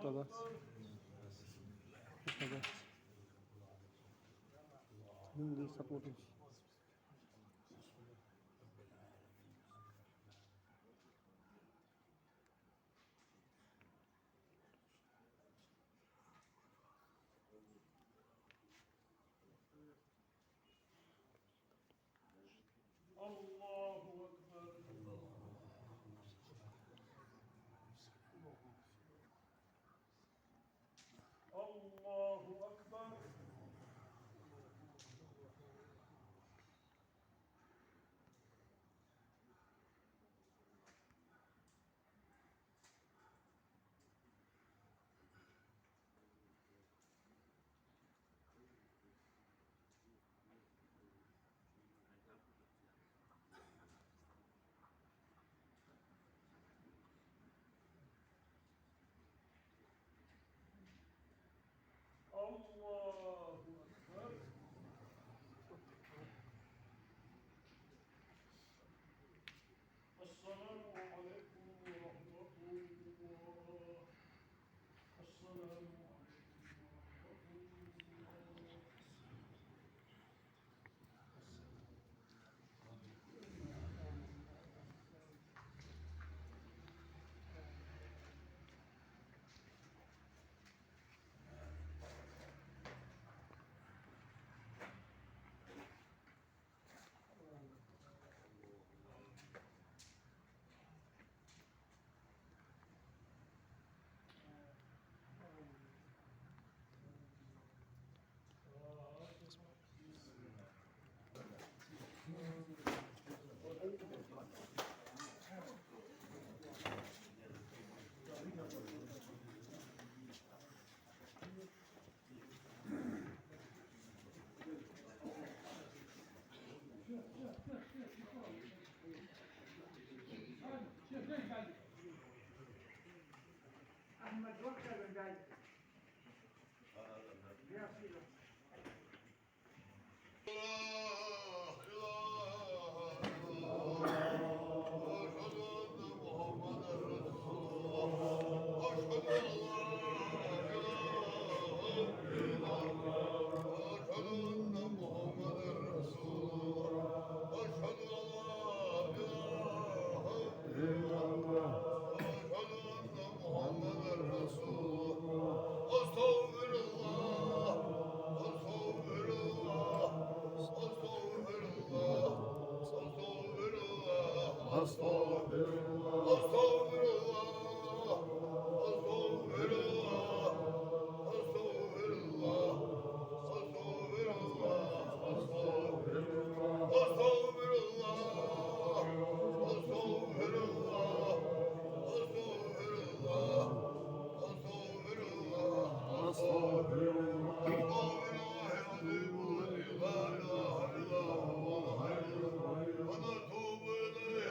kadar. Bu kadar. Hindi sa pulis. Allahu Ekber. Allahu Ekber. Allahu Ekber. Esselamu aleyküm ve rahmetullah. Esselamu aleyküm ve rahmetullah. Ahmed وقت البداية. يا سيدي. Ana tuğbu ile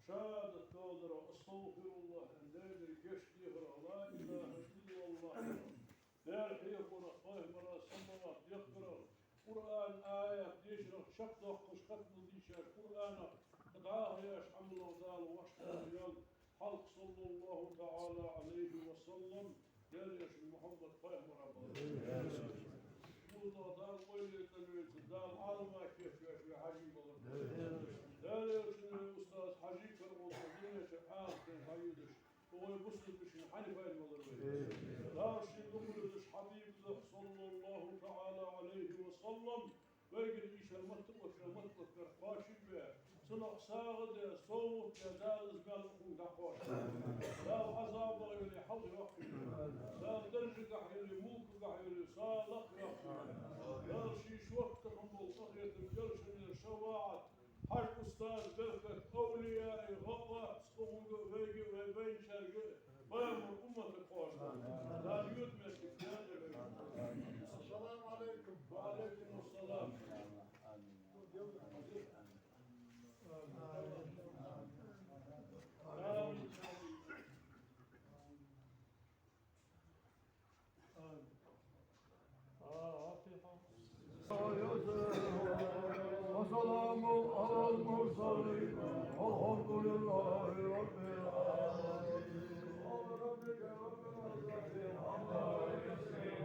şehadet doğdura, estağfirullah, endedir, geçtiği la ilahe illallah, derhiye kura, fahmara, samavat, yakra, Kur'an ayet, yeşil, şakda, kuşkatlı dişer, Kur'an'a, gıdağı yaşamlı dal, vaşkı yal, halk sallallahu teala aleyhi ve sellem, der yaşın Muhammed fahmara bağlı. Burada dal koyuyorsun, dal alma keşfe, hacim olur. Der yaşın ustaz, hacim olsa, dinleşe, ağzken hayırdır. Oy bu sözmüşün hani fayda olur böyle. Dar şimdi okuyoruz Habibullah sallallahu teala aleyhi ve sellem. Böyle işe matlıklar başım be. Sınak sağı de, soğuk de, dağ ızgal okunda koş. Dağ azabı öyle, hal yok. Dağ derci kahiri, mulku kahiri, sağlık yok. Dağ şiş vakti hambul, akyetim, görüşünler, şevaat. Hac ustaz, bereket, evliya-i gaffa, sıkıntı ve beyin şergi, bayamur ümmeti koştu. Daha yutmesin, Esselamu aleyküm. ve aleykümselam. Amin. وسلام على المرسلين والحمد لله رب العالمين. ربك رب العزة عما يصفون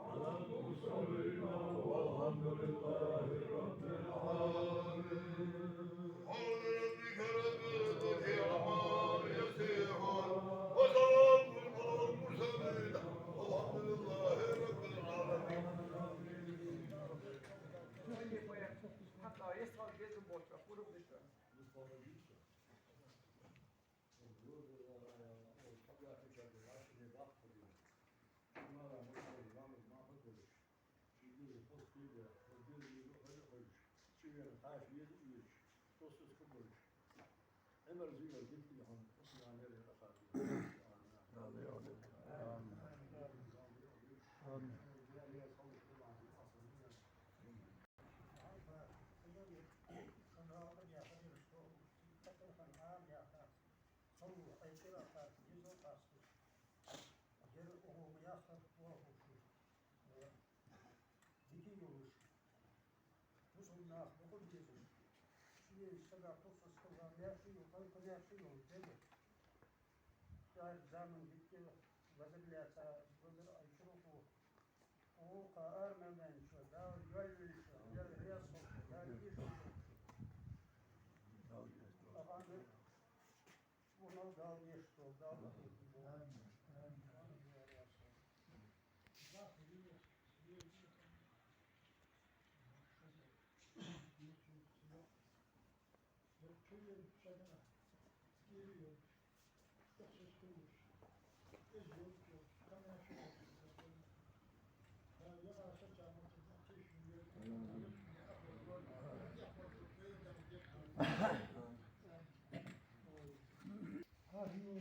على المرسلين والحمد لله رب العالمين. ربك رب العزة عما يصفون وسلام على المرسلين والحمد لله رب العالمين. حتى يصل بيت الموت يقولوا بنشوف zaman bitti, vazirler vazir ayşurufu, o kaar mevlen şu, daha yol şu, ya riyaz oldu, ya iş oldu. Efendim, bunu dal geçti, dal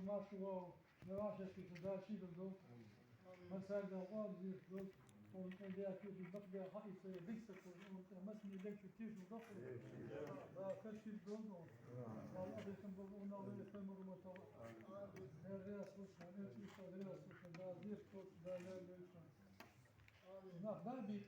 Marshall, Rochester, Sudachi, the boat, Masar, the one, the boat, on the activity, but the high is a big circle, must be electric, doctor, Kashi, Dono, all other symbols, all the symbols, area social, the not that big,